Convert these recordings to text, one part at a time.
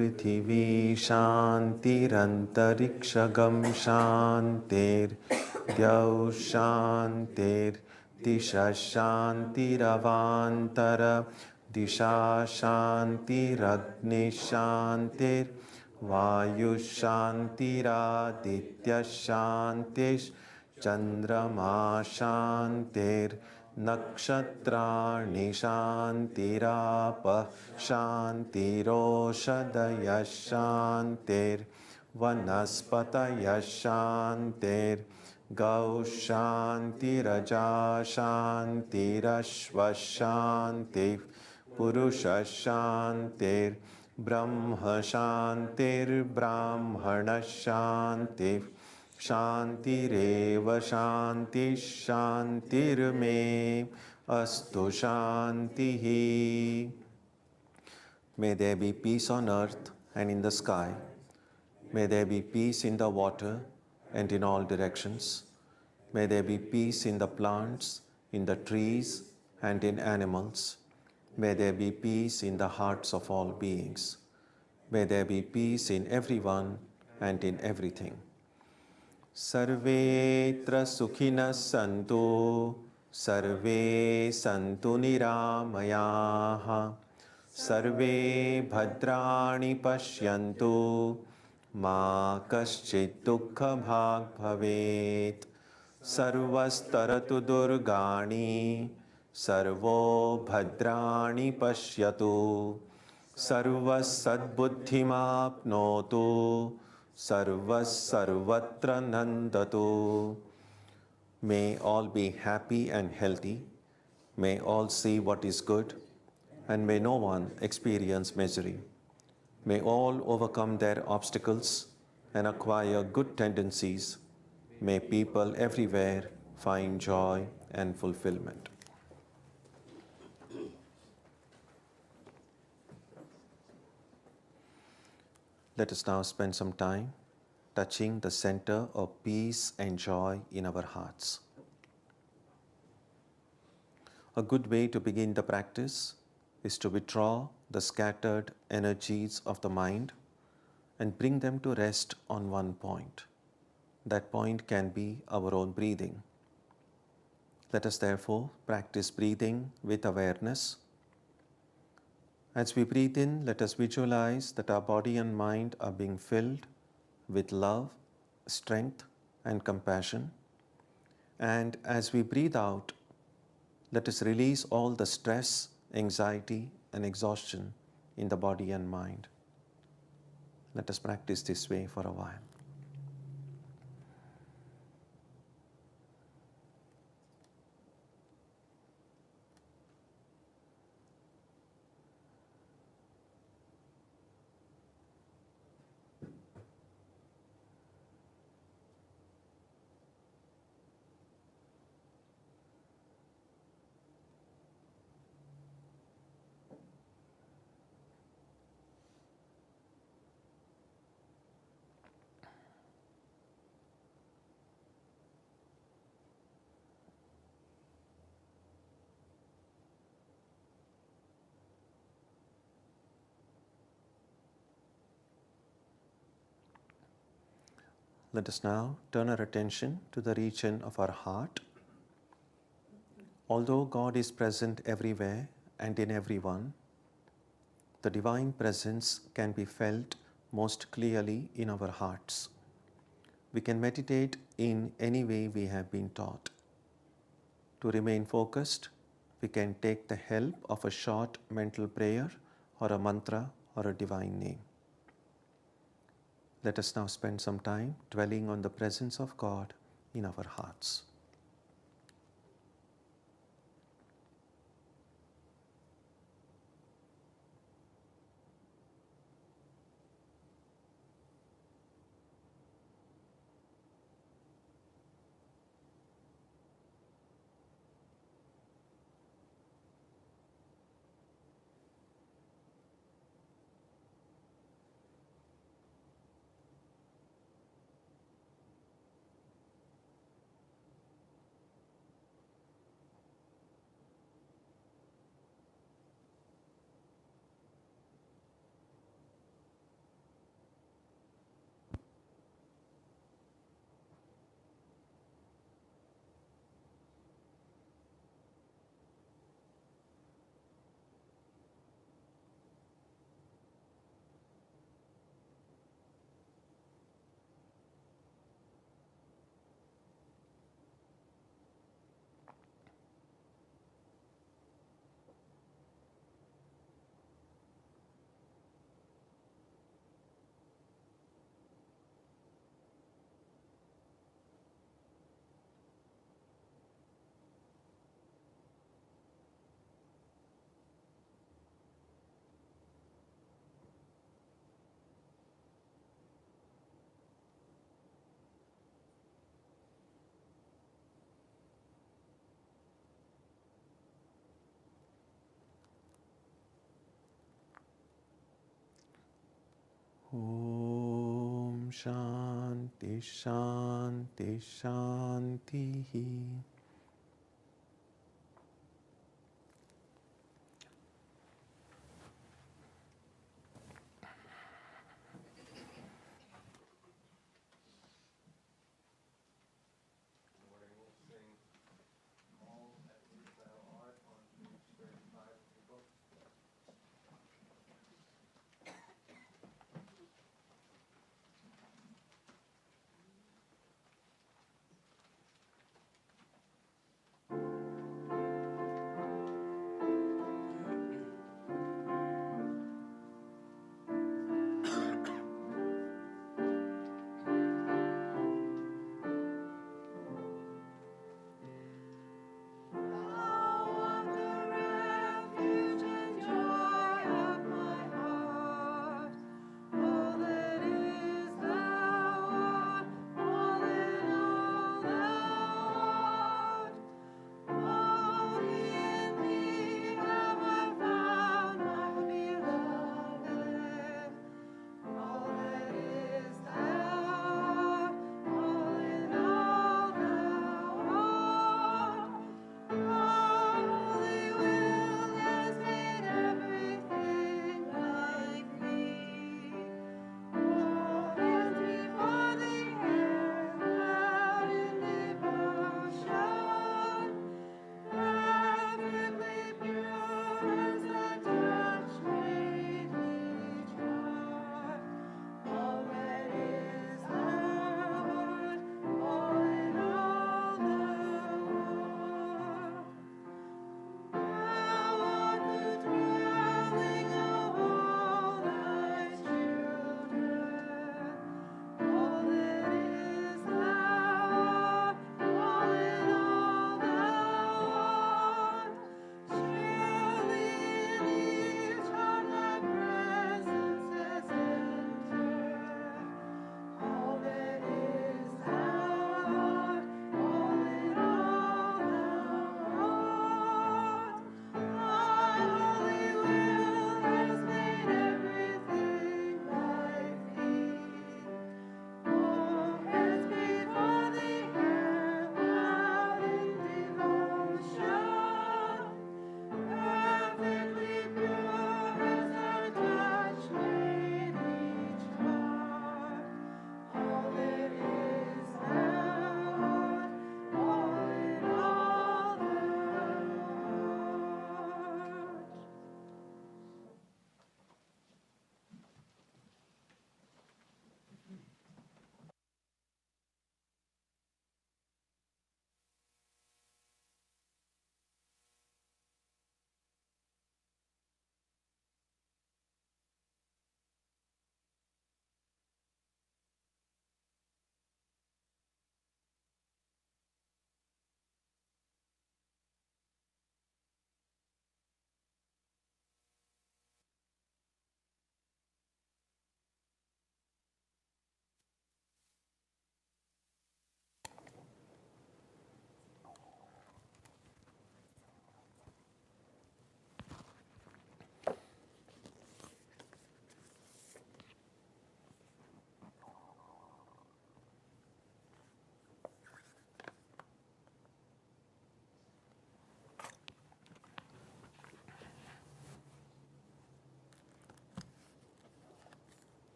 पृथिवी शान्तिरन्तरिक्षगं शान्तिर् द्यौ शान्तिर्दिशः शान्तिरवान्तर दिशा शान्तिरग्निः शान्तिर्वायुः शान्तिरादित्यः शान्तिश्चन्द्रमा शान्तिर्नक्षत्राणि शान्तिरापः शान्तिरोषधयः शान्तिर्वनस्पतयः शान्तिर्गौः शान्तिरजा शान्तिरश्वः शान्तिः पुरुषः शान्तिर्ब्रह्म शान्तिर्ब्राह्मणः शान्तिः शान्तिरेव शान्तिः शान्तिर्मे अस्तु शान्तिः. May there be peace on earth and in the sky. May there be peace in the water and in all directions. May there be peace in the plants, in the trees, and in animals. May there be peace in the hearts of all beings. May there be peace in everyone and in everything. Sarvetra sukhinas santu, sarve santu niramayaha, sarve bhadrani pashyantu, ma kaschit dukkha bhag bhavet, sarvastaratu durgani, sarvo bhadrani pashyatu, sarvas sadbuddhimapnotu, sarvas sarvatra nandatu. May all be happy and healthy. May all see what is good, and may no one experience misery. May all overcome their obstacles and acquire good tendencies. May people everywhere find joy and fulfillment. Let us now spend some time touching the center of peace and joy in our hearts. A good way to begin the practice is to withdraw the scattered energies of the mind and bring them to rest on one point. That point can be our own breathing. Let us therefore practice breathing with awareness. As we breathe in, let us visualize that our body and mind are being filled with love, strength, and compassion. And as we breathe out, let us release all the stress, anxiety, and exhaustion in the body and mind. Let us practice this way for a while. Let us now turn our attention to the region of our heart. Although God is present everywhere and in everyone, the divine presence can be felt most clearly in our hearts. We can meditate in any way we have been taught. To remain focused, we can take the help of a short mental prayer or a mantra or a divine name. Let us now spend some time dwelling on the presence of God in our hearts. Om Shanti Shanti Shanti.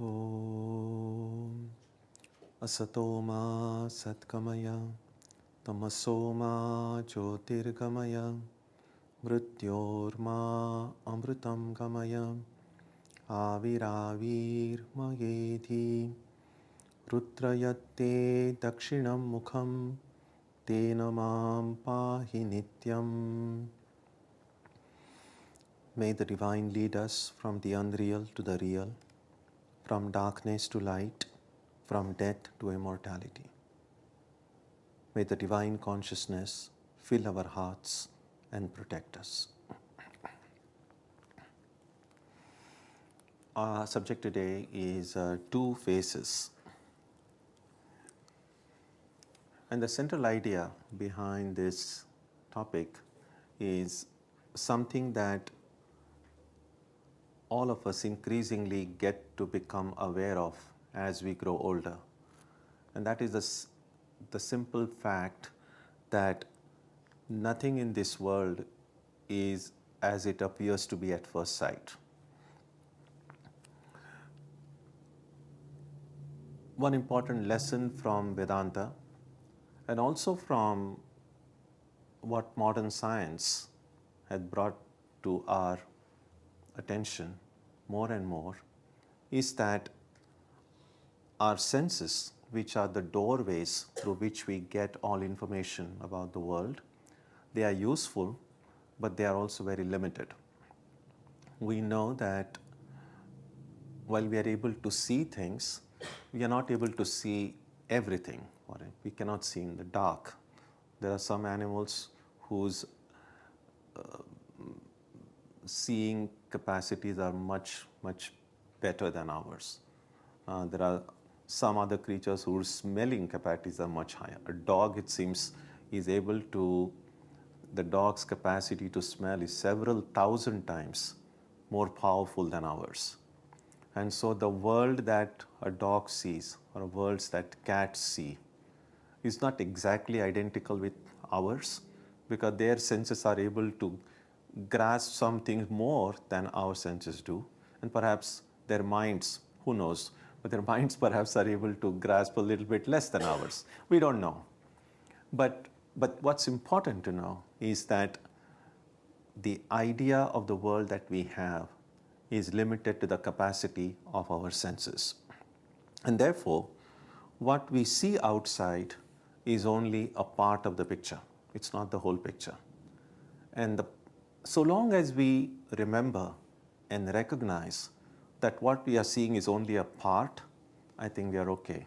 Om Asatoma Satkamaya Tamasoma Jyotirgamaya Mrityorma Amritam Gamaya Aviravir Mayedhi Rudrayate Dakshinam Mukham Tena Mam Pahi Nityam. May the Divine lead us from the unreal to the real, from darkness to light, from death to immortality. May the Divine Consciousness fill our hearts and protect us. Our subject today is two faces. And the central idea behind this topic is something that all of us increasingly get to become aware of as we grow older. And that is the simple fact that nothing in this world is as it appears to be at first sight. One important lesson from Vedanta, and also from what modern science had brought to our attention more and more, is that our senses, which are the doorways through which we get all information about the world, they are useful, but they are also very limited. We know that while we are able to see things, we are not able to see everything. We cannot see in the dark. There are some animals whose seeing capacities are much, much better than ours. There are some other creatures whose smelling capacities are much higher. A dog, it seems, is able to, the dog's capacity to smell is several thousand times more powerful than ours. And so the world that a dog sees, or worlds that cats see, is not exactly identical with ours, because their senses are able to grasp something more than our senses do. And perhaps their minds, who knows, but their minds perhaps are able to grasp a little bit less than ours. We don't know. But what's important to know is that the idea of the world that we have is limited to the capacity of our senses. And therefore, what we see outside is only a part of the picture. It's not the whole picture. And so long as we remember and recognize that what we are seeing is only a part, I think we are okay.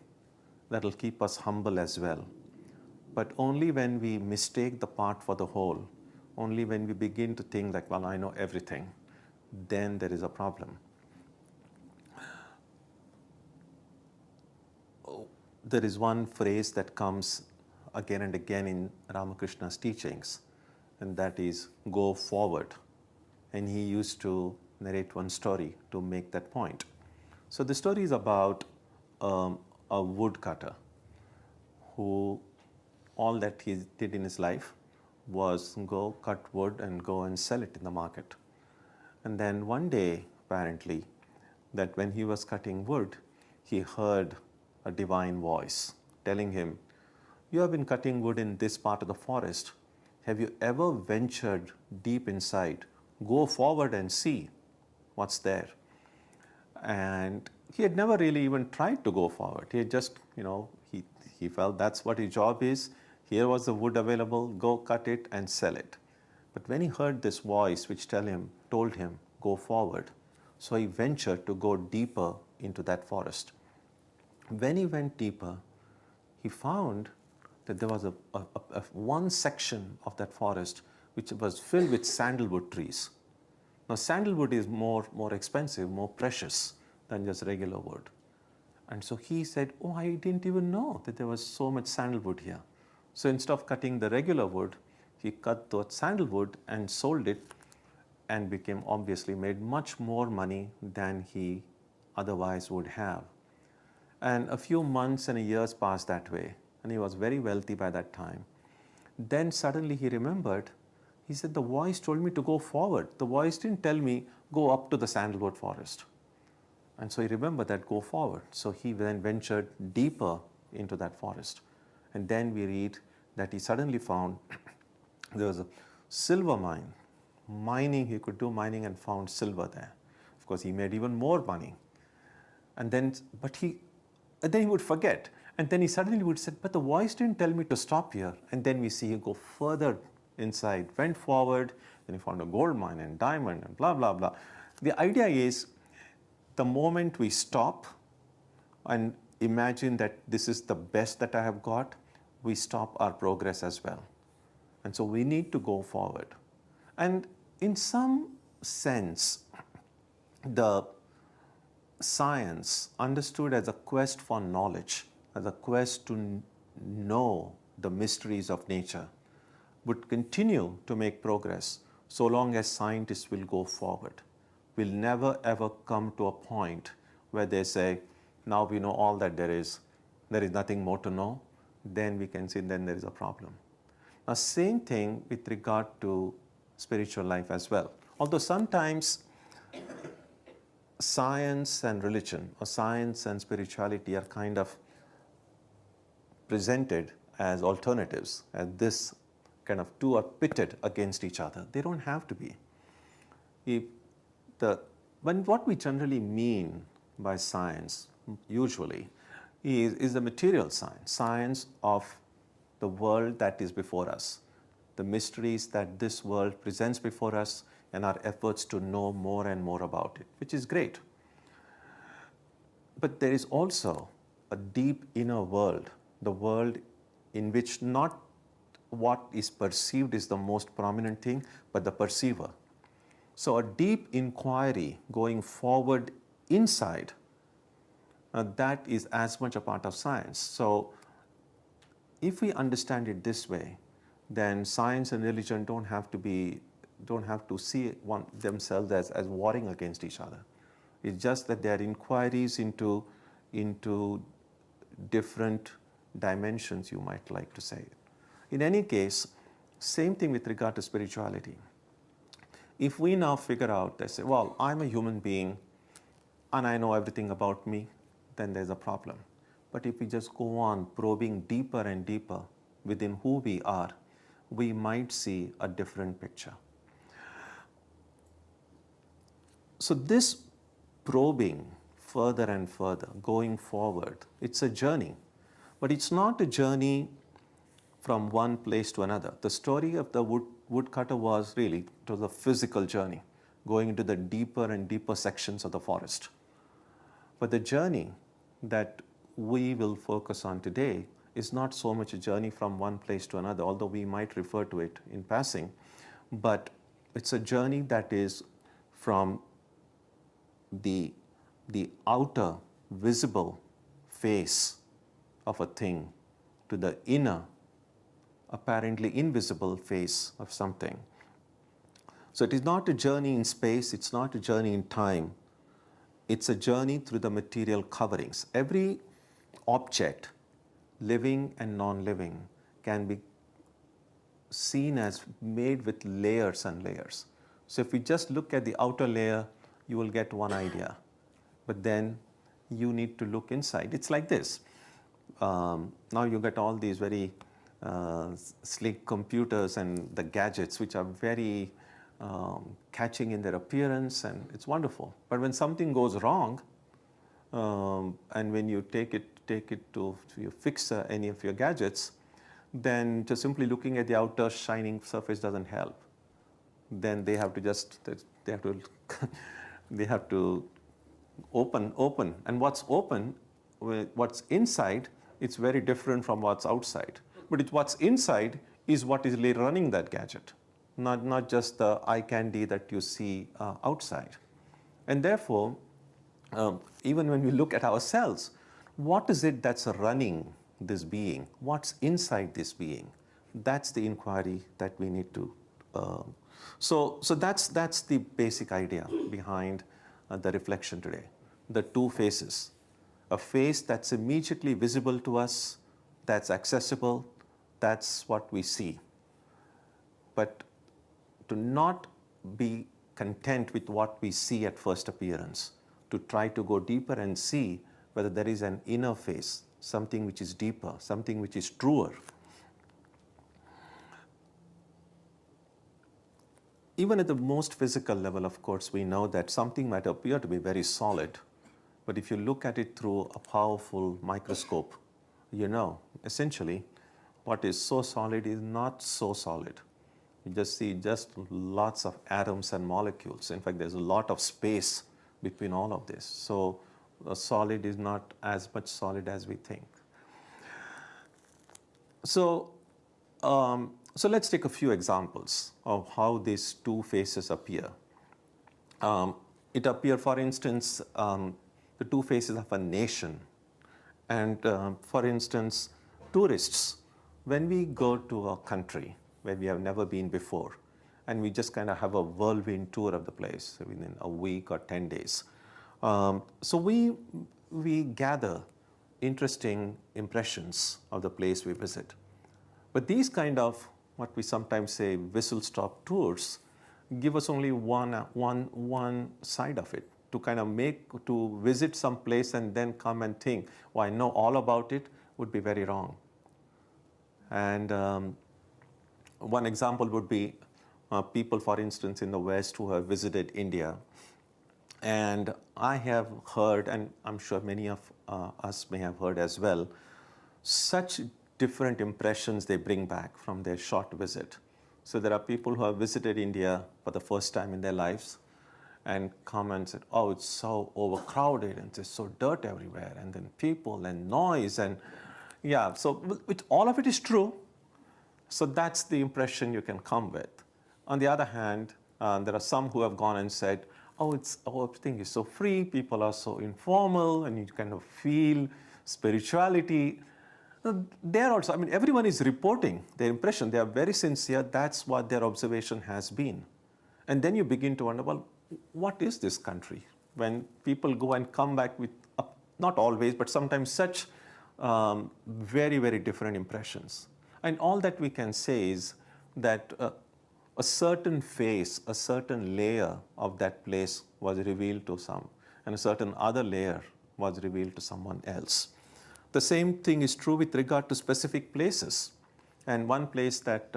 That'll keep us humble as well. But only when we mistake the part for the whole, only when we begin to think like, well, I know everything, then there is a problem. There is one phrase that comes again and again in Ramakrishna's teachings, and that is go forward. And he used to narrate one story to make that point. So the story is about a woodcutter who all that he did in his life was go cut wood and go and sell it in the market. And then one day, apparently, that when he was cutting wood, he heard a divine voice telling him, "You have been cutting wood in this part of the forest. Have you ever ventured deep inside? Go forward and see what's there." And he had never really even tried to go forward. He had just, he felt that's what his job is. Here was the wood available, go cut it and sell it. But when he heard this voice which told him, go forward, so he ventured to go deeper into that forest. When he went deeper, he found that there was a one section of that forest which was filled with sandalwood trees. Now, sandalwood is more expensive, more precious than just regular wood. And so he said, oh, I didn't even know that there was so much sandalwood here. So instead of cutting the regular wood, he cut the sandalwood and sold it, and obviously made much more money than he otherwise would have. And a few months and years passed that way, and he was very wealthy by that time. Then suddenly he remembered, he said, the voice told me to go forward. The voice didn't tell me, go up to the sandalwood forest. And so he remembered that, go forward. So he then ventured deeper into that forest. And then we read that he suddenly found there was a silver mine. He could do mining and found silver there. Of course, he made even more money. And then he would forget. And then he suddenly would say, but the voice didn't tell me to stop here. And then we see him go further inside, went forward, then he found a gold mine and diamond and blah, blah, blah. The idea is the moment we stop and imagine that this is the best that I have got, we stop our progress as well. And so we need to go forward. And in some sense, the science understood as a quest for knowledge, as a quest to know the mysteries of nature, would continue to make progress so long as scientists will go forward. We'll never ever come to a point where they say, now we know all that there is nothing more to know, then we can say then there is a problem. Now, same thing with regard to spiritual life as well. Although sometimes science and religion, or science and spirituality, are kind of presented as alternatives, and this kind of two are pitted against each other. They don't have to be. What we generally mean by science, usually, is the material science of the world that is before us, the mysteries that this world presents before us, and our efforts to know more and more about it, which is great. But there is also a deep inner world, the world in which not what is perceived is the most prominent thing, but the perceiver. So a deep inquiry going forward inside, that is as much a part of science. So if we understand it this way, then science and religion don't have to see themselves as warring against each other. It's just that they are inquiries into different dimensions, you might like to say. In any case, same thing with regard to spirituality. If we now figure out, they say, well, I'm a human being and I know everything about me, then there's a problem. But if we just go on probing deeper and deeper within who we are, we might see a different picture. So this probing further and further, going forward, it's a journey. But it's not a journey from one place to another. The story of the woodcutter was a physical journey, going into the deeper and deeper sections of the forest. But the journey that we will focus on today is not so much a journey from one place to another, although we might refer to it in passing, but it's a journey that is from the outer visible face of a thing to the inner apparently invisible face of something. So it is not a journey in space, it's not a journey in time, it's a journey through the material coverings. Every object, living and non-living, can be seen as made with layers and layers. So if we just look at the outer layer, you will get one idea. But then you need to look inside. It's like this. Now you get all these very sleek computers and the gadgets, which are very catching in their appearance, and it's wonderful. But when something goes wrong, and when you take it to you fix any of your gadgets, then just simply looking at the outer shining surface doesn't help. Then they have to open, and what's open, what's inside, it's very different from what's outside. But what's inside is what is running that gadget, not just the eye candy that you see outside. And therefore, even when we look at ourselves, what is it that's running this being? What's inside this being? That's the inquiry that we need to. So that's the basic idea behind the reflection today. The two faces. A face that's immediately visible to us, that's accessible, that's what we see. But to not be content with what we see at first appearance, to try to go deeper and see whether there is an inner face, something which is deeper, something which is truer. Even at the most physical level, of course, we know that something might appear to be very solid, but if you look at it through a powerful microscope, you know, essentially, what is so solid is not so solid. You just see lots of atoms and molecules. In fact, there's a lot of space between all of this. So a solid is not as much solid as we think. So let's take a few examples of how these two faces appear. It appears, for instance, the two faces of a nation. And for instance, tourists when we go to a country where we have never been before, and we just kind of have a whirlwind tour of the place within a week or 10 days. So we gather interesting impressions of the place we visit. But these kind of, what we sometimes say, whistle-stop tours, give us only one side of it. To visit some place and then come and think, well, I know all about it, would be very wrong. And one example would be people, for instance, in the West who have visited India. And I have heard, and I'm sure many of us may have heard as well, such different impressions they bring back from their short visit. So there are people who have visited India for the first time in their lives and come and said, oh, it's so overcrowded and there's so dirt everywhere, and then people and noise, and yeah, so all of it is true. So that's the impression you can come with. On the other hand, there are some who have gone and said, oh, everything is so free, people are so informal, and you kind of feel spirituality. There also, I mean, everyone is reporting their impression. They are very sincere. That's what their observation has been. And then you begin to wonder, well, what is this country? When people go and come back with, not always, but sometimes such very, very different impressions. And all that we can say is that a certain face, a certain layer of that place was revealed to some, and a certain other layer was revealed to someone else. The same thing is true with regard to specific places. And one place that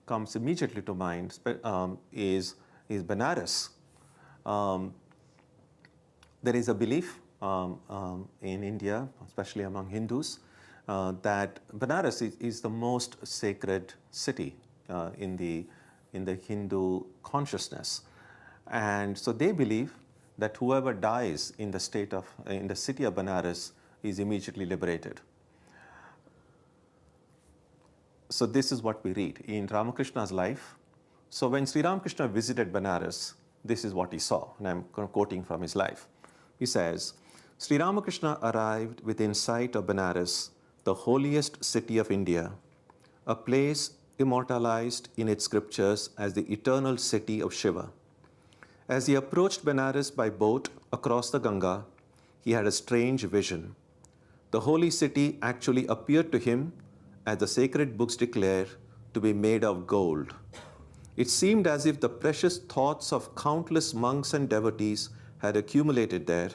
comes immediately to mind is Benares. There is a belief in India, especially among Hindus, that Benares is the most sacred city in the Hindu consciousness. And so they believe that whoever dies in the city of Benares is immediately liberated. So this is what we read in Ramakrishna's life. So when Sri Ramakrishna visited Benares, this is what he saw, and I'm quoting from his life. He says, Sri Ramakrishna arrived within sight of Benares, the holiest city of India, a place immortalized in its scriptures as the eternal city of Shiva. As he approached Benares by boat across the Ganga, he had a strange vision. The holy city actually appeared to him, as the sacred books declare, to be made of gold. It seemed as if the precious thoughts of countless monks and devotees had accumulated there,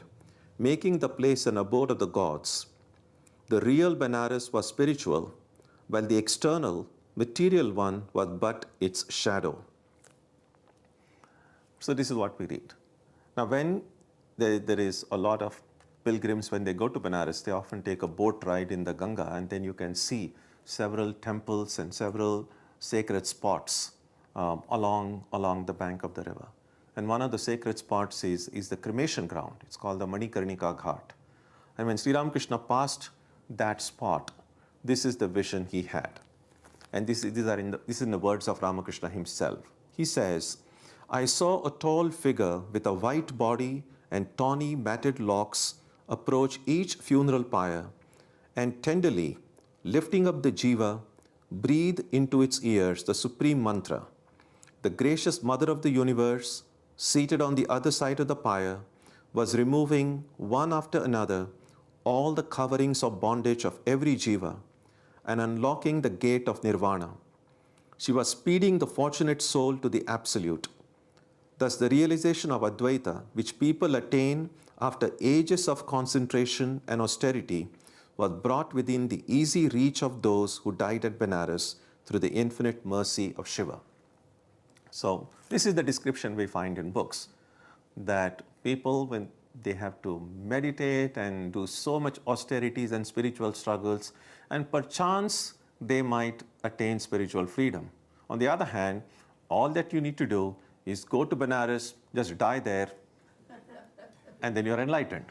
making the place an abode of the gods. The real Benares was spiritual, while the external, material one was but its shadow. So this is what we read. Now when there is a lot of pilgrims, when they go to Benares, they often take a boat ride in the Ganga, and then you can see several temples and several sacred spots along the bank of the river. And one of the sacred spots is the cremation ground. It's called the Manikarnika Ghat. And when Sri Ramakrishna passed that spot, this is the vision he had. And this is in the words of Ramakrishna himself. He says, I saw a tall figure with a white body and tawny matted locks approach each funeral pyre, and tenderly, lifting up the jiva, breathe into its ears the supreme mantra. The gracious mother of the universe, seated on the other side of the pyre, was removing one after another all the coverings of bondage of every jiva and unlocking the gate of nirvana. She was speeding the fortunate soul to the absolute. Thus the realization of Advaita, which people attain after ages of concentration and austerity, was brought within the easy reach of those who died at Benares through the infinite mercy of Shiva. So this is the description we find in books, that people, when they have to meditate and do so much austerities and spiritual struggles, and perchance they might attain spiritual freedom. On the other hand, all that you need to do is go to Benares, just die there, and then you're enlightened.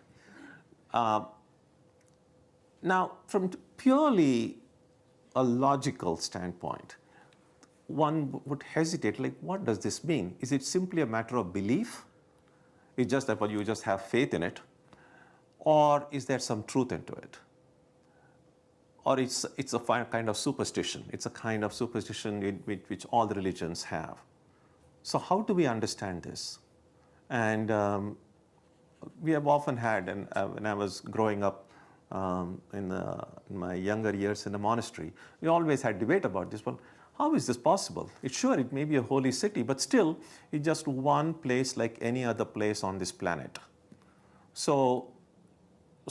Now, from purely a logical standpoint, one would hesitate, like, what does this mean? Is it simply a matter of belief? It's just that, well, you just have faith in it? Or is there some truth into it? or it's a kind of superstition. It's a kind of superstition which all the religions have. So how do we understand this? And we have often had, and when I was growing up in my younger years in the monastery, we always had debate about this. Well, how is this possible? It's sure it may be a holy city, but still it's just one place like any other place on this planet. So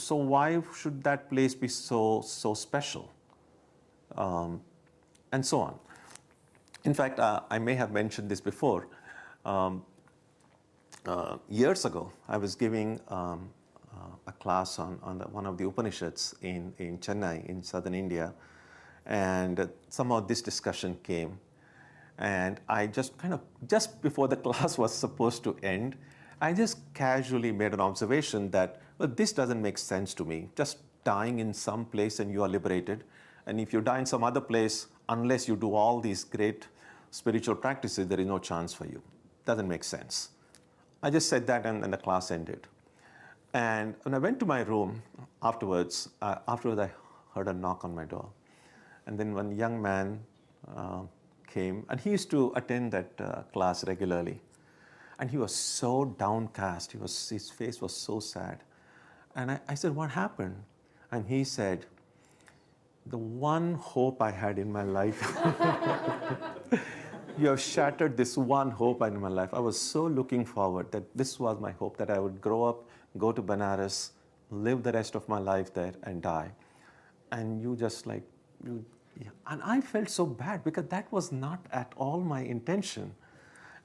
why should that place be so special? And so on. In fact, I may have mentioned this before. Years ago, I was giving a class on one of the Upanishads in Chennai, in southern India, and somehow this discussion came. And I just before the class was supposed to end, I just casually made an observation that, well, this doesn't make sense to me. Just dying in some place and you are liberated. And if you die in some other place, unless you do all these great spiritual practices, there is no chance for you. Doesn't make sense. I just said that and the class ended. And when I went to my room afterwards, I heard a knock on my door. And then one young man came, and he used to attend that class regularly. And he was so downcast. His face was so sad. And I said, what happened? And he said, the one hope I had in my life, you have shattered this one hope in my life. I was so looking forward that this was my hope, that I would grow up, go to Benares, live the rest of my life there and die. And you just like, and I felt so bad because that was not at all my intention.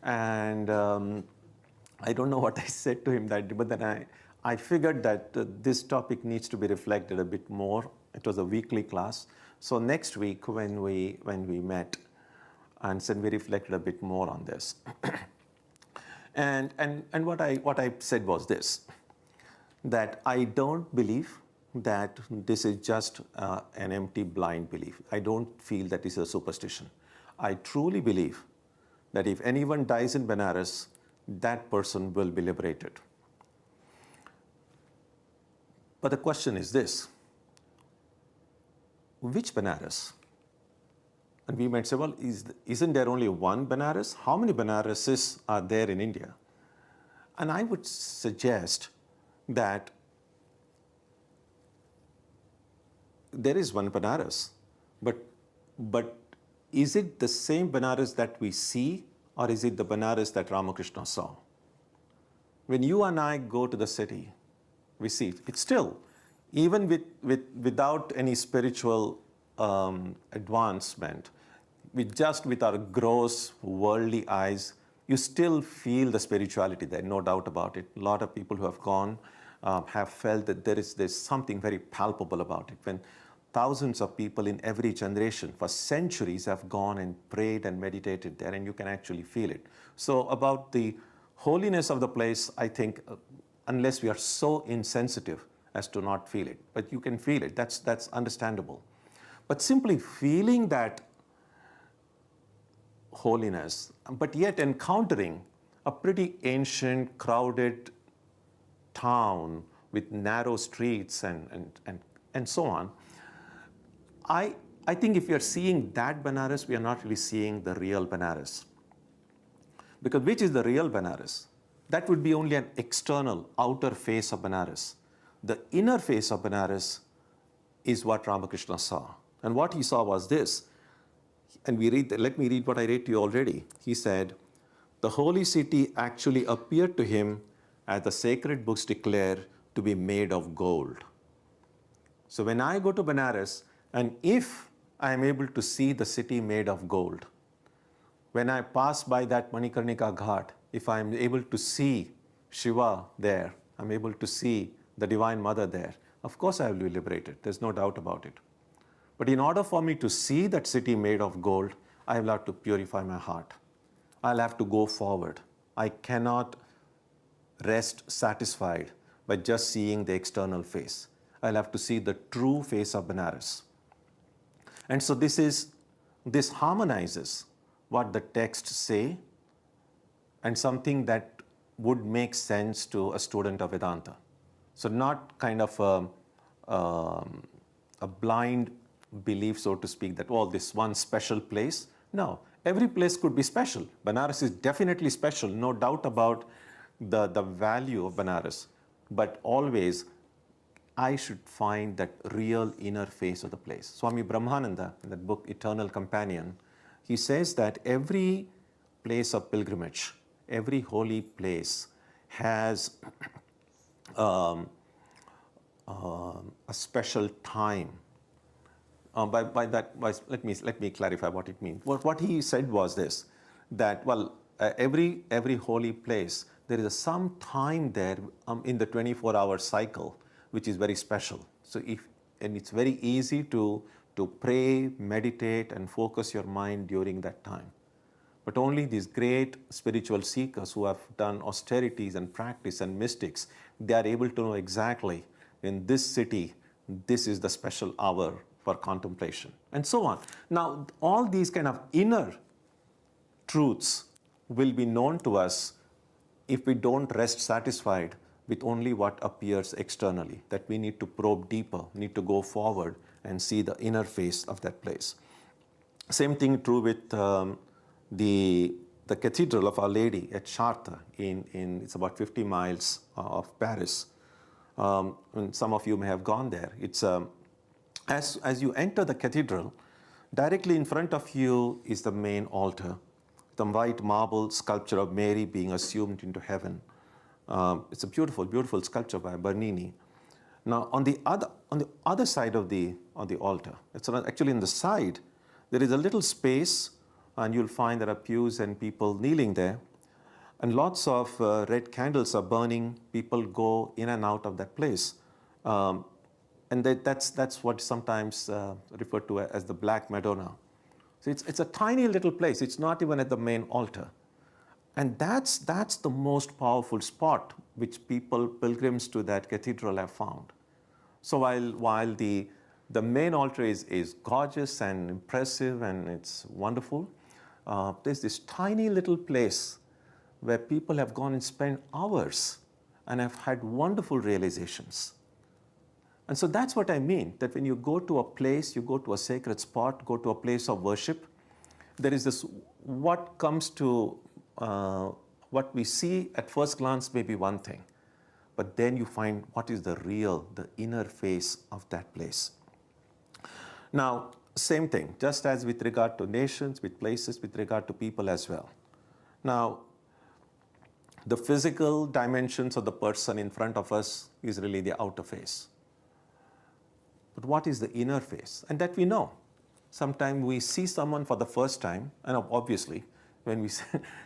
And I don't know what I said to him that day, but then I figured that this topic needs to be reflected a bit more. It was a weekly class. So next week when we met, and then we reflected a bit more on this. and what I said was this, that I don't believe that this is just an empty blind belief. I don't feel that this is a superstition. I truly believe that if anyone dies in Benares, that person will be liberated. But the question is this, which Benares? And we might say, well, isn't there only one Benares? How many Benareses are there in India? And I would suggest that there is one Benares, but is it the same Benares that we see, or is it the Benares that Ramakrishna saw? When you and I go to the city, we see it's still, even without any spiritual advancement, with our gross worldly eyes, you still feel the spirituality there, no doubt about it. A lot of people who have gone have felt that there's something very palpable about it. When thousands of people in every generation for centuries have gone and prayed and meditated there, and you can actually feel it. So about the holiness of the place, I think, unless we are so insensitive as to not feel it, but you can feel it. That's understandable. But simply feeling that holiness, but yet encountering a pretty ancient, crowded town with narrow streets and so on, I think if we are seeing that Benares, we are not really seeing the real Benares. Because which is the real Benares? That would be only an external, outer face of Benares. The inner face of Benares is what Ramakrishna saw. And what he saw was this. And let me read what I read to you already. He said, the holy city actually appeared to him, as the sacred books declare, to be made of gold. So when I go to Benares, and if I am able to see the city made of gold, when I pass by that Manikarnika Ghat, if I am able to see Shiva there, I'm able to see the Divine Mother there, of course I will be liberated. There's no doubt about it. But in order for me to see that city made of gold, I will have to purify my heart. I'll have to go forward. I cannot rest satisfied by just seeing the external face. I'll have to see the true face of Benares. And so this harmonizes what the texts say and something that would make sense to a student of Vedanta. So not kind of a blind belief, so to speak, that, oh, this one special place. No, every place could be special. Banaras is definitely special, no doubt about the value of Banaras. But always, I should find that real inner face of the place. Swami Brahmananda, in that book, Eternal Companion, he says that every place of pilgrimage, every holy place has a special time. Let me clarify what it means. What he said was this, that, well, every holy place, there is some time there in the 24-hour cycle, which is very special. So and it's very easy to pray, meditate, and focus your mind during that time. But only these great spiritual seekers who have done austerities and practice and mystics, they are able to know exactly, in this city, this is the special hour for contemplation, and so on. Now, all these kind of inner truths will be known to us if we don't rest satisfied with only what appears externally, that we need to probe deeper, need to go forward and see the inner face of that place. Same thing true with the Cathedral of Our Lady at Chartres it's about 50 miles of Paris. And some of you may have gone there. It's as you enter the cathedral, directly in front of you is the main altar, the white marble sculpture of Mary being assumed into heaven. It's a beautiful, beautiful sculpture by Bernini. Now, on the other side of the altar, it's actually in the side, there is a little space, and you'll find there are pews and people kneeling there, and lots of red candles are burning. People go in and out of that place, and that's what sometimes referred to as the Black Madonna. So it's a tiny little place. It's not even at the main altar. And that's the most powerful spot which pilgrims to that cathedral have found. So while the main altar is gorgeous and impressive and it's wonderful, there's this tiny little place where people have gone and spent hours and have had wonderful realizations. And so that's what I mean, that when you go to a place, you go to a sacred spot, go to a place of worship, there is this, what comes to what we see at first glance may be one thing, but then you find what is the inner face of that place. Now, same thing, just as with regard to nations, with places, with regard to people as well. Now, the physical dimensions of the person in front of us is really the outer face. But what is the inner face? And that we know. Sometimes we see someone for the first time, and obviously, when we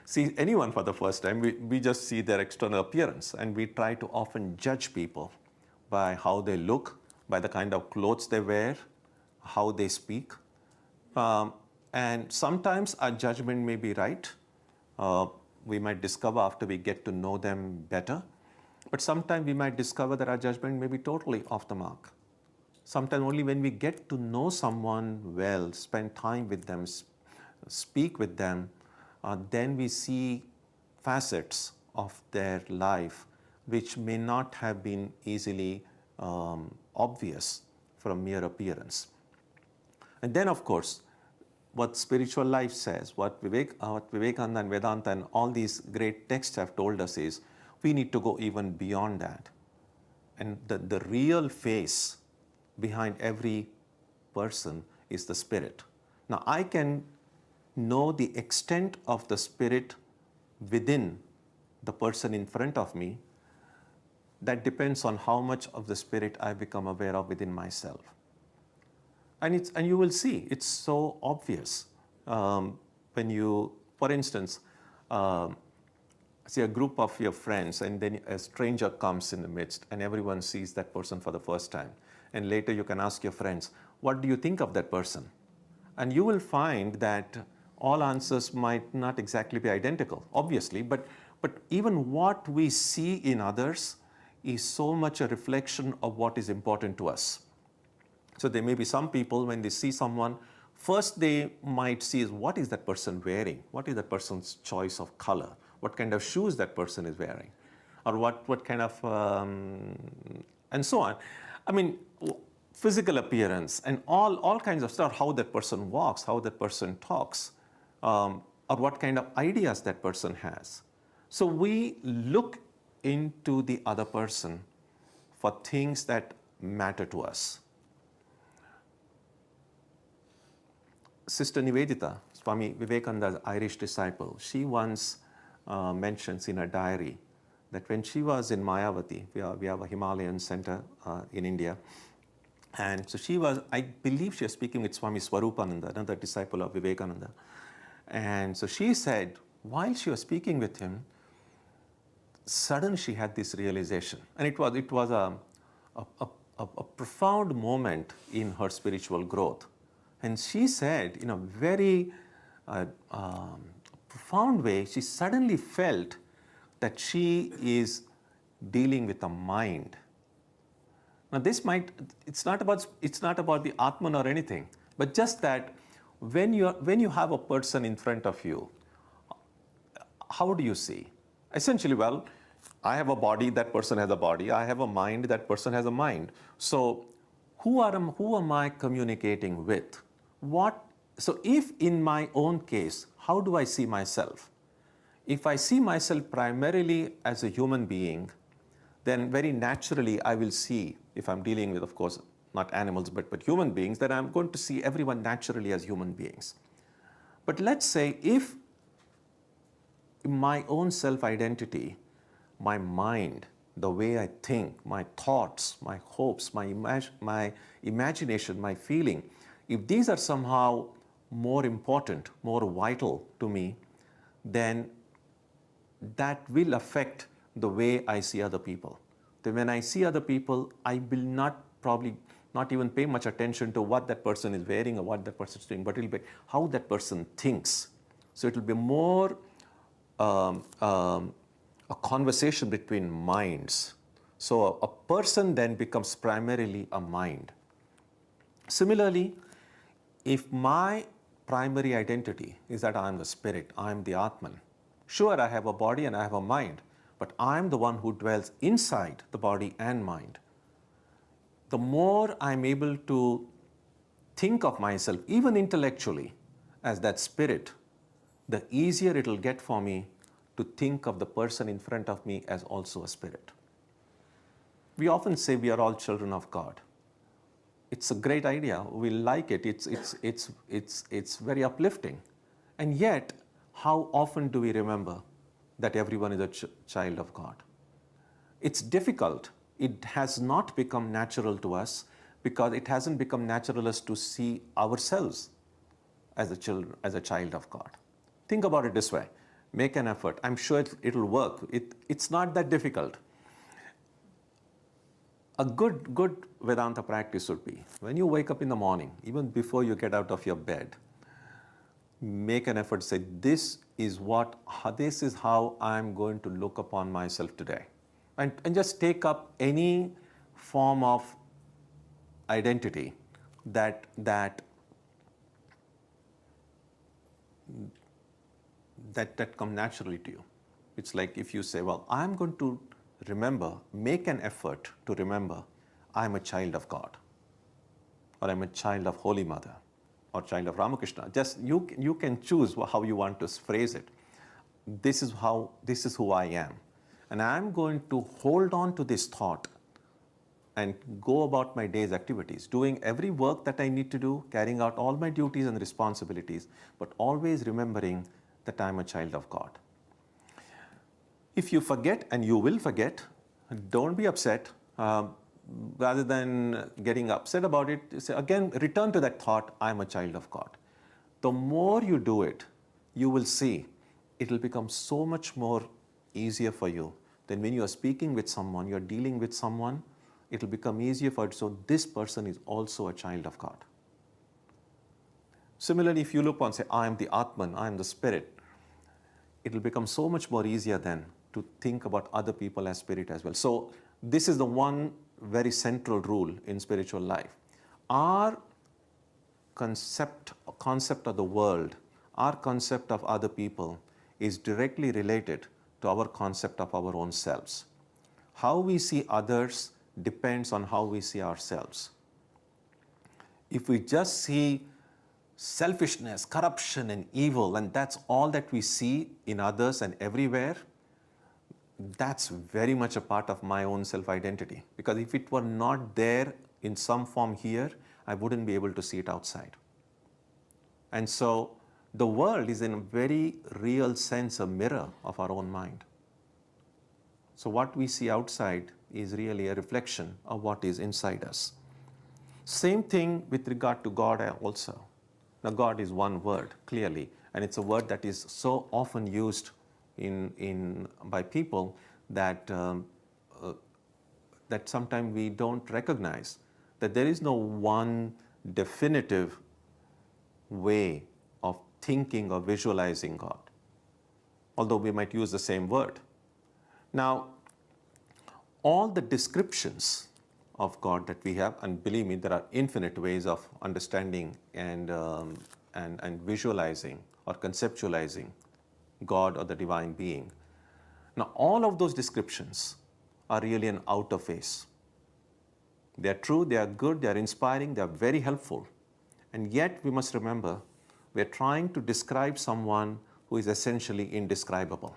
see anyone for the first time, we just see their external appearance, and we try to often judge people by how they look, by the kind of clothes they wear, how they speak. And sometimes our judgment may be right. We might discover after we get to know them better. But sometimes we might discover that our judgment may be totally off the mark. Sometimes only when we get to know someone well, spend time with them, speak with them, then we see facets of their life which may not have been easily obvious from mere appearance. And then, of course, what spiritual life says, what Vivekananda and Vedanta and all these great texts have told us is, we need to go even beyond that. And the real face behind every person is the spirit. Now, I can know the extent of the spirit within the person in front of me. That depends on how much of the spirit I become aware of within myself. And you will see, it's so obvious when you, for instance, see a group of your friends, and then a stranger comes in the midst, and everyone sees that person for the first time. And later you can ask your friends, what do you think of that person? And you will find that all answers might not exactly be identical, obviously, but even what we see in others is so much a reflection of what is important to us. So there may be some people, when they see someone, first they might see is, what is that person wearing? What is that person's choice of color? What kind of shoes that person is wearing? Or what kind of, and so on. I mean, physical appearance and all kinds of stuff, how that person walks, how that person talks, or what kind of ideas that person has. So we look into the other person for things that matter to us. Sister Nivedita, Swami Vivekananda's Irish disciple, she once mentions in her diary that when she was in Mayavati, we have a Himalayan center in India, and so she was, I believe she was speaking with Swami Swarupananda, another disciple of Vivekananda. And so she said, while she was speaking with him, suddenly she had this realization. And it was a profound moment in her spiritual growth. And she said, in a very profound way, she suddenly felt that she is dealing with a mind. Now this it's not about the Atman or anything, but just that when you have a person in front of you, how do you see? Essentially, well, I have a body, that person has a body. I have a mind, that person has a mind. So who am I communicating with? So if in my own case, how do I see myself? If I see myself primarily as a human being, then very naturally I will see, if I'm dealing with, of course, not animals, but human beings, then I'm going to see everyone naturally as human beings. But let's say if my own self-identity, my mind, the way I think, my thoughts, my hopes, my imagination, my feeling, if these are somehow more important, more vital to me, then that will affect the way I see other people. Then when I see other people, I will probably not even pay much attention to what that person is wearing or what that person is doing, but it will be how that person thinks. So it will be more a conversation between minds. So a person then becomes primarily a mind. Similarly, if my primary identity is that I am the spirit, I am the Atman, sure, I have a body and I have a mind, but I am the one who dwells inside the body and mind. The more I'm able to think of myself, even intellectually, as that spirit, the easier it will get for me to think of the person in front of me as also a spirit. We often say we are all children of God. It's a great idea. We like it. It's very uplifting. And yet, how often do we remember that everyone is a child of God? It's difficult. It has not become natural to us because it hasn't become natural us to see ourselves as a child of God. Think about it this way. Make an effort. I'm sure it'll work. It's not that difficult. A good Vedanta practice would be, when you wake up in the morning, even before you get out of your bed, make an effort to say, this is how I'm going to look upon myself today. And just take up any form of identity that come naturally to you. It's like if you say, well, I'm going to make an effort to remember I'm a child of God, or I'm a child of Holy Mother, or child of Ramakrishna. Just you can choose how you want to phrase it. This is who I am. And I'm going to hold on to this thought and go about my day's activities, doing every work that I need to do, carrying out all my duties and responsibilities, but always remembering that I'm a child of God. If you forget, and you will forget, don't be upset. Rather than getting upset about it, say, again, return to that thought, I'm a child of God. The more you do it, you will see it will become so much more easier for you. Then when you are speaking with someone, you're dealing with someone, it will become easier for it. So this person is also a child of God. Similarly, if you look on, say, I am the Atman, I am the spirit, it will become so much more easier then to think about other people as spirit as well. So this is the one very central rule in spiritual life. Our concept of the world, our concept of other people is directly related to our concept of our own selves. How we see others depends on how we see ourselves. If we just see selfishness, corruption, and evil, and that's all that we see in others and everywhere, that's very much a part of my own self-identity. Because if it were not there in some form here, I wouldn't be able to see it outside. And so the world is in a very real sense a mirror of our own mind. So what we see outside is really a reflection of what is inside us. Same thing with regard to God also. Now God is one word, clearly, and it's a word that is so often used by people that that sometimes we don't recognize that there is no one definitive way of thinking or visualizing God, although we might use the same word. Now, all the descriptions of God that we have, and believe me, there are infinite ways of understanding and visualizing or conceptualizing God or the divine being. Now, all of those descriptions are really an outer face. They are true, they are good, they are inspiring, they are very helpful. And yet, we must remember, we are trying to describe someone who is essentially indescribable.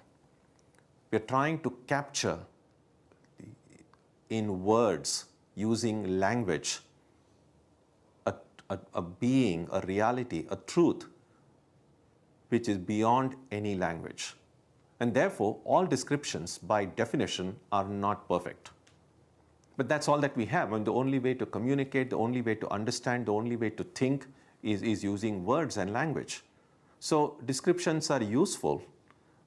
We are trying to capture in words, using language, a being, a reality, a truth, which is beyond any language. And therefore, all descriptions, by definition, are not perfect. But that's all that we have. And the only way to communicate, the only way to understand, the only way to think is using words and language. So descriptions are useful,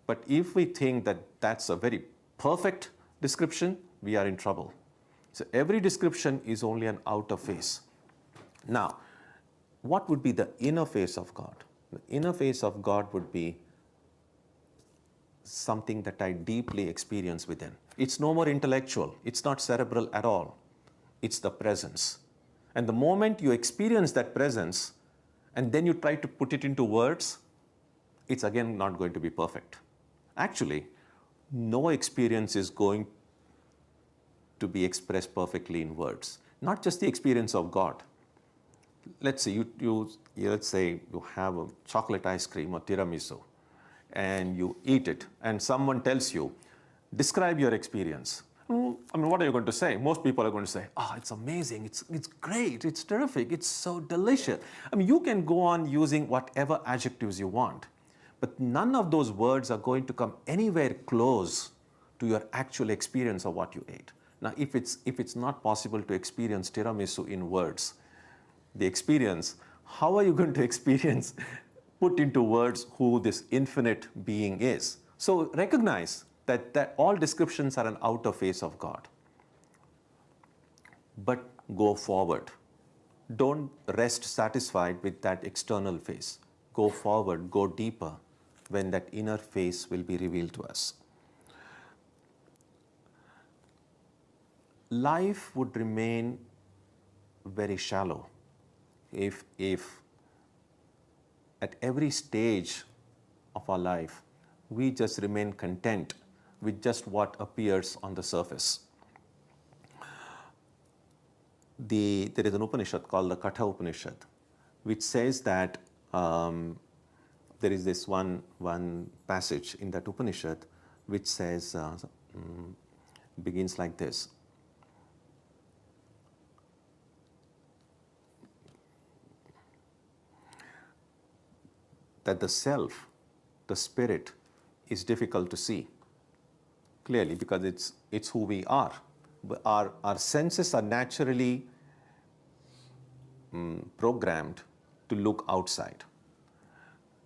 but if we think that that's a very perfect description, we are in trouble. So every description is only an outer face. Now, what would be the inner face of God? The inner face of God would be something that I deeply experience within. It's no more intellectual. It's not cerebral at all. It's the presence. And the moment you experience that presence, and then you try to put it into words, it's again not going to be perfect. Actually, no experience is going to be expressed perfectly in words. Not just the experience of God. Let's say let's say you have a chocolate ice cream or tiramisu, and you eat it, and someone tells you, describe your experience. I mean, what are you going to say? Most people are going to say, it's amazing, it's great, it's terrific, it's so delicious. I mean, you can go on using whatever adjectives you want, but none of those words are going to come anywhere close to your actual experience of what you ate. Now, if it's not possible to experience tiramisu in words, the experience, how are you going to experience, put into words who this infinite being is? So recognize that all descriptions are an outer face of God. But go forward. Don't rest satisfied with that external face. Go forward, go deeper, when that inner face will be revealed to us. Life would remain very shallow if at every stage of our life we just remain content with just what appears on the surface. There is an Upanishad called the Katha Upanishad, which says that there is this one passage in that Upanishad which says, begins like this. That the self, the spirit, is difficult to see clearly because it's who we are. Our senses are naturally programmed to look outside.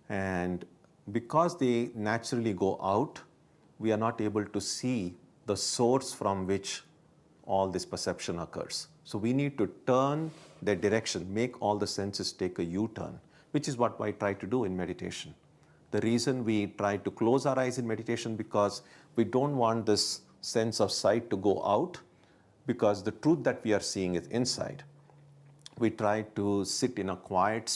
And because they naturally go out, we are not able to see the source from which all this perception occurs. So we need to turn their direction, make all the senses take a U-turn, which is what I try to do in meditation. The reason we try to close our eyes in meditation because we don't want this sense of sight to go out, because the truth that we are seeing is inside. We try to sit in a quiet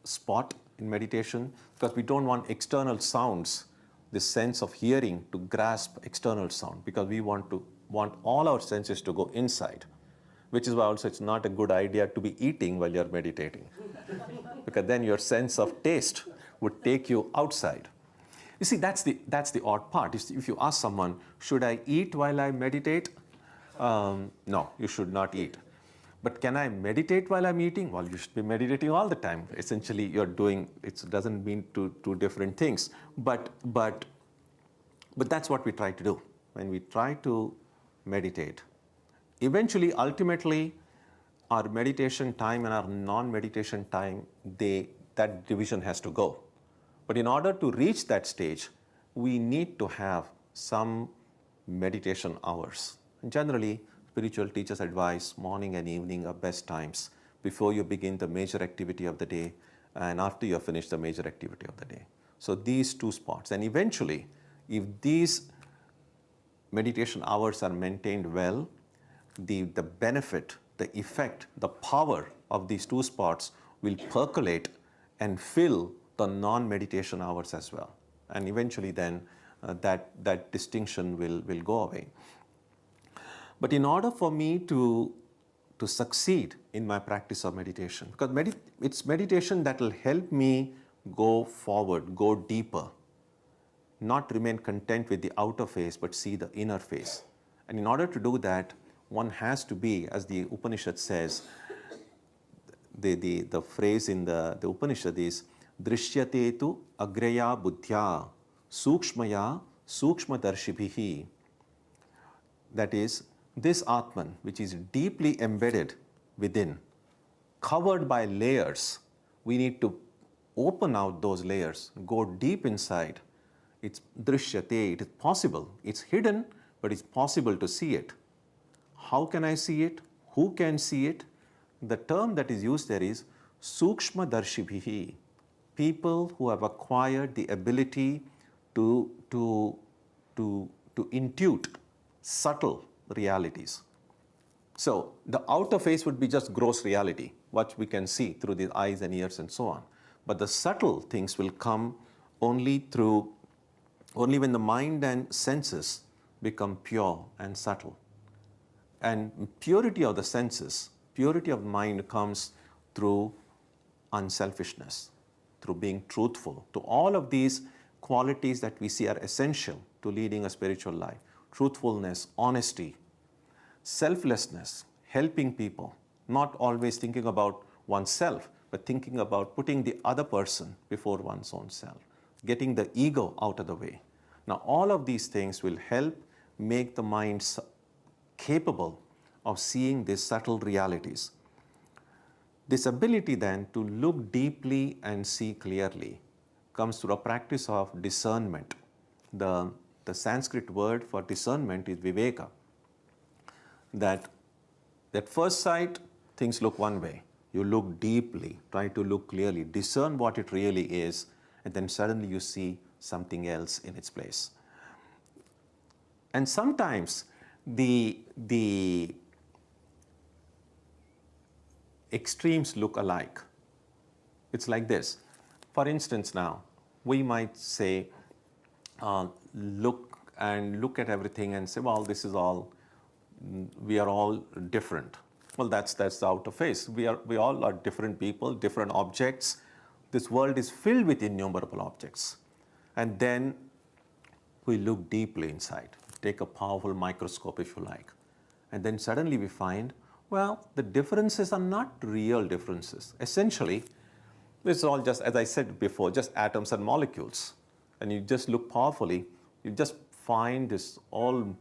spot in meditation because we don't want external sounds, this sense of hearing, to grasp external sound, because we want all our senses to go inside. which is why also it's not a good idea to be eating while you're meditating, because then your sense of taste would take you outside. You see, that's the odd part. If you ask someone, should I eat while I meditate? No, you should not eat. But can I meditate while I'm eating? Well, you should be meditating all the time. Essentially, you're doing, it doesn't mean two different things. But that's what we try to do. When we try to meditate, eventually, ultimately, our meditation time and our non-meditation time, that division has to go. But in order to reach that stage, we need to have some meditation hours. And generally, spiritual teachers advise morning and evening are best times before you begin the major activity of the day and after you have finished the major activity of the day. So these two spots. And eventually, if these meditation hours are maintained well, the benefit, the effect, the power of these two spots will percolate and fill the non-meditation hours as well. And eventually then that distinction will go away. But in order for me to succeed in my practice of meditation, because it's meditation that will help me go forward, go deeper, not remain content with the outer face, but see the inner face. And in order to do that, one has to be, as the Upanishad says, the phrase in the Upanishad is, Drishyate tu agraya buddhya sukshmaya sukshmadarshibihi. That is, this Atman, which is deeply embedded within, covered by layers, we need to open out those layers, go deep inside. It's drishyate, it is possible. It's hidden, but it's possible to see it. How can I see it? Who can see it? The term that is used there is sukshma darshibhihi. People who have acquired the ability to intuit subtle realities. So the outer face would be just gross reality, what we can see through the eyes and ears and so on. But the subtle things will come only when the mind and senses become pure and subtle. And purity of the senses, purity of mind comes through unselfishness, through being truthful. To all of these qualities that we see are essential to leading a spiritual life. Truthfulness, honesty, selflessness, helping people, not always thinking about oneself, but thinking about putting the other person before one's own self, getting the ego out of the way. Now, all of these things will help make the mind capable of seeing these subtle realities. This ability then to look deeply and see clearly comes through a practice of discernment. The Sanskrit word for discernment is viveka. That at first sight, things look one way. You look deeply, try to look clearly, discern what it really is, and then suddenly you see something else in its place. And sometimes the extremes look alike. It's like this. For instance, now, we might say, look at everything and say, well, this is all, we are all different. Well, that's the outer face. We all are different people, different objects. This world is filled with innumerable objects. And then we look deeply inside, take a powerful microscope if you like. And then suddenly we find, well, the differences are not real differences. Essentially, it's all just, as I said before, just atoms and molecules. And you just look powerfully, you just find this all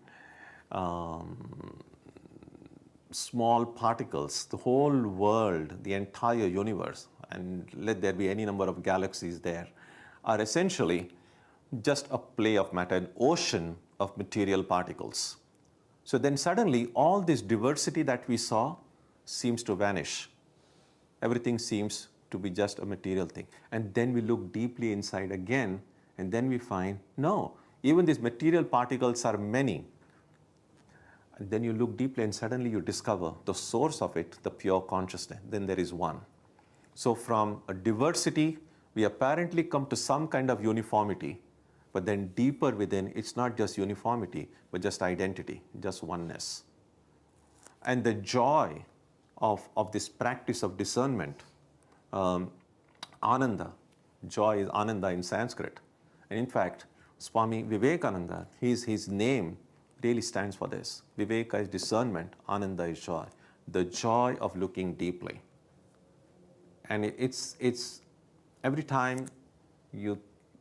small particles, the whole world, the entire universe, and let there be any number of galaxies there, are essentially just a play of matter, an ocean of material particles. So then suddenly all this diversity that we saw seems to vanish. Everything seems to be just a material thing. And then we look deeply inside again, and then we find, no, even these material particles are many. And then you look deeply and suddenly you discover the source of it, the pure consciousness. Then there is one. So from a diversity, we apparently come to some kind of uniformity. But then deeper within, it's not just uniformity, but just identity, just oneness. And the joy of this practice of discernment, Ananda, joy is Ananda in Sanskrit. And in fact, Swami Vivekananda, his name really stands for this. Viveka is discernment, Ananda is joy. The joy of looking deeply. And it's every time you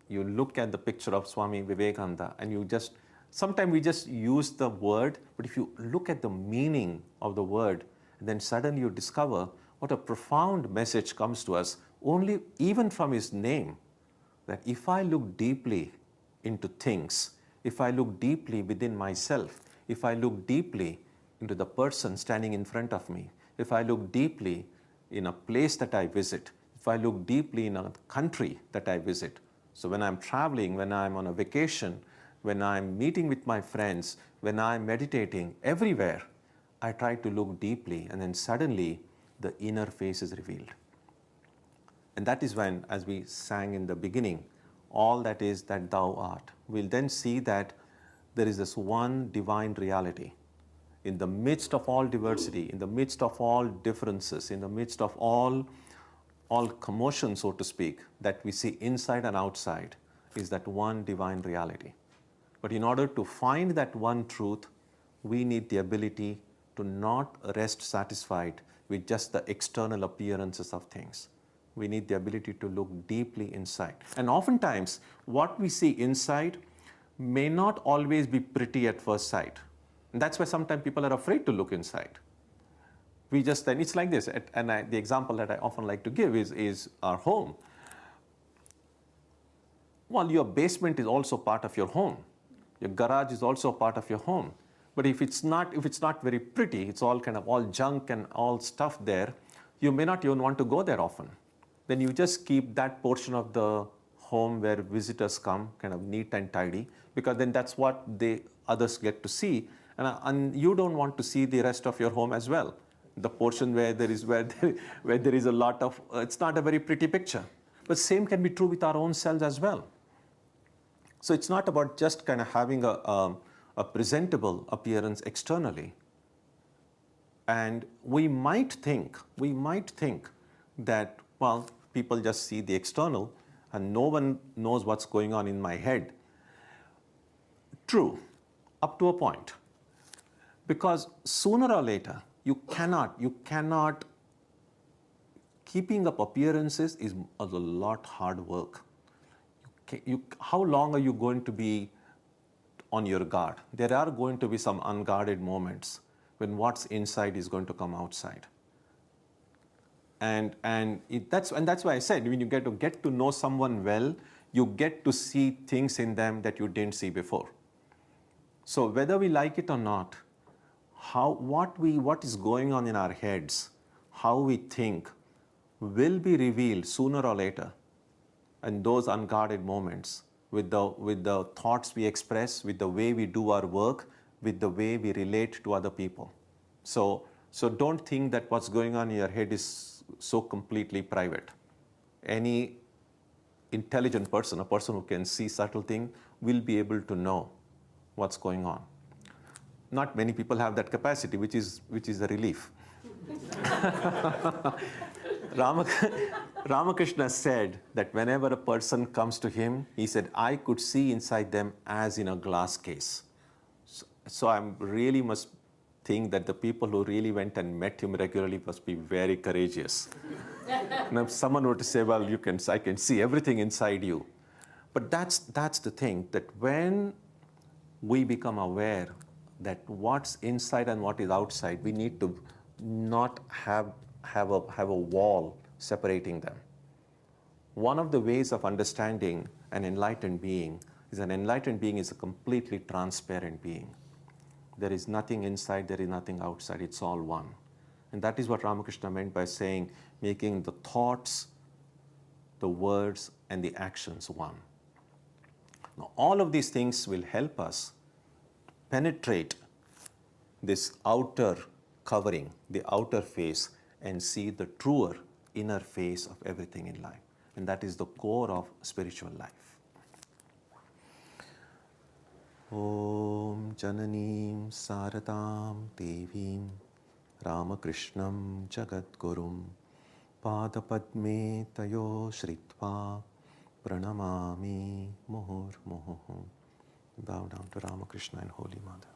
look at the picture of Swami Vivekananda and you just, sometimes we just use the word, but if you look at the meaning of the word, then suddenly you discover what a profound message comes to us only even from his name, that if I look deeply into things, if I look deeply within myself, if I look deeply into the person standing in front of me, if I look deeply in a place that I visit, if I look deeply in a country that I visit, so when I'm traveling, when I'm on a vacation, when I'm meeting with my friends, when I'm meditating, everywhere, I try to look deeply, and then suddenly the inner face is revealed. And that is when, as we sang in the beginning, all that is that thou art. We'll then see that there is this one divine reality. In the midst of all diversity, in the midst of all differences, in the midst of all commotion, so to speak, that we see inside and outside, is that one divine reality. But in order to find that one truth, we need the ability to not rest satisfied with just the external appearances of things. We need the ability to look deeply inside. And oftentimes, what we see inside may not always be pretty at first sight. And that's why sometimes people are afraid to look inside. We just then, it's like this, and the example that I often like to give is our home. Well, your basement is also part of your home. Your garage is also part of your home. But if it's not very pretty, it's all kind of all junk and all stuff there, you may not even want to go there often. Then you just keep that portion of the home where visitors come kind of neat and tidy, because then that's what others get to see, and you don't want to see the rest of your home as well. The portion where there is a lot of, it's not a very pretty picture. But same can be true with our own selves as well. So it's not about just kind of having a presentable appearance externally. And we might think that, well, people just see the external and no one knows what's going on in my head. True, up to a point. Because sooner or later, you cannot, keeping up appearances is a lot hard work. How long are you going to be on your guard? There are going to be some unguarded moments when what's inside is going to come outside. And that's why I said, when you get to know someone well, you get to see things in them that you didn't see before. So whether we like it or not, what is going on in our heads, how we think, will be revealed sooner or later. And those unguarded moments, with the thoughts we express, with the way we do our work, with the way we relate to other people. So don't think that what's going on in your head is so completely private. Any intelligent person, a person who can see subtle things, will be able to know what's going on. Not many people have that capacity, which is a relief. Ramakrishna said that whenever a person comes to him, he said, I could see inside them as in a glass case. So I really must think that the people who really went and met him regularly must be very courageous. Now, if someone were to say, well, I can see everything inside you. But that's the thing, that when we become aware that what's inside and what is outside, we need to not have a wall separating them. One of the ways of understanding an enlightened being is a completely transparent being. There is nothing inside, there is nothing outside, it's all one. And that is what Ramakrishna meant by saying, making the thoughts, the words, and the actions one. Now, all of these things will help us penetrate this outer covering, the outer face, and see the truer inner face of everything in life. And that is the core of spiritual life. Om Jananim Saradam Devim Ramakrishnam Jagadgurum Padapadme Tayo Shritva Pranamami Muhur Muhuhu. Bow down to Ramakrishna and Holy Mother.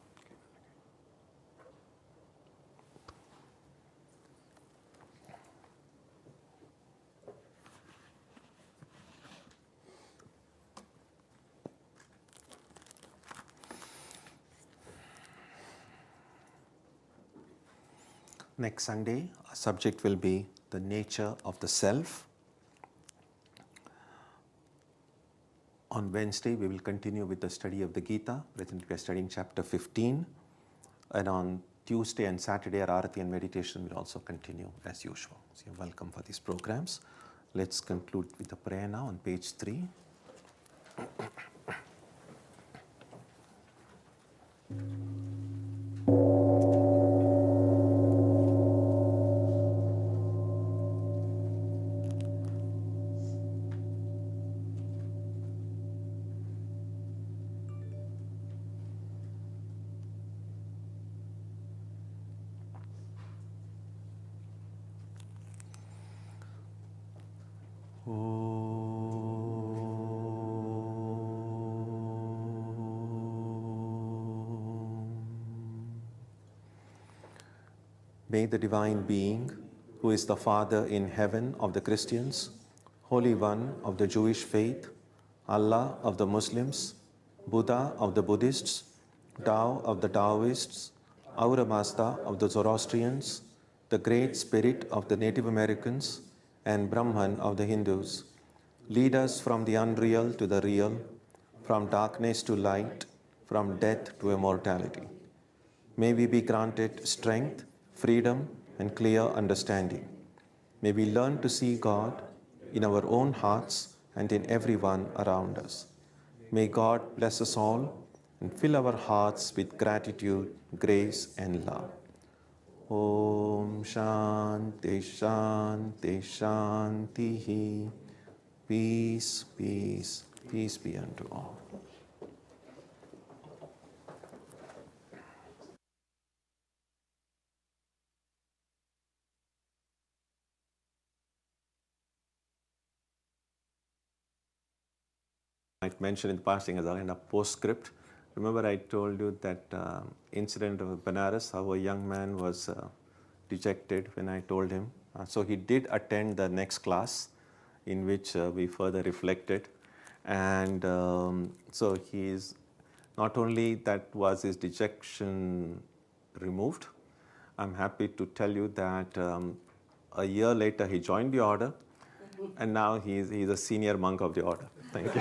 Next Sunday, our subject will be the nature of the self. On Wednesday, we will continue with the study of the Gita. Presently, we are studying chapter 15. And on Tuesday and Saturday, our Arati and meditation will also continue as usual. So you're welcome for these programs. Let's conclude with a prayer now on page 3. May the Divine Being, who is the Father in heaven of the Christians, Holy One of the Jewish faith, Allah of the Muslims, Buddha of the Buddhists, Tao of the Taoists, Ahura Mazda of the Zoroastrians, the Great Spirit of the Native Americans, and Brahman of the Hindus, lead us from the unreal to the real, from darkness to light, from death to immortality. May we be granted strength, freedom, and clear understanding. May we learn to see God in our own hearts and in everyone around us. May God bless us all and fill our hearts with gratitude, grace, and love. Om Shanti Shanti Shanti. Peace, peace, peace be unto all. I mentioned in the passing as a postscript. Remember I told you that incident of Banaras, how a young man was dejected when I told him. So he did attend the next class in which we further reflected. And so he is, not only that was his dejection removed, I'm happy to tell you that a year later he joined the order, and now he's a senior monk of the order. Thank you.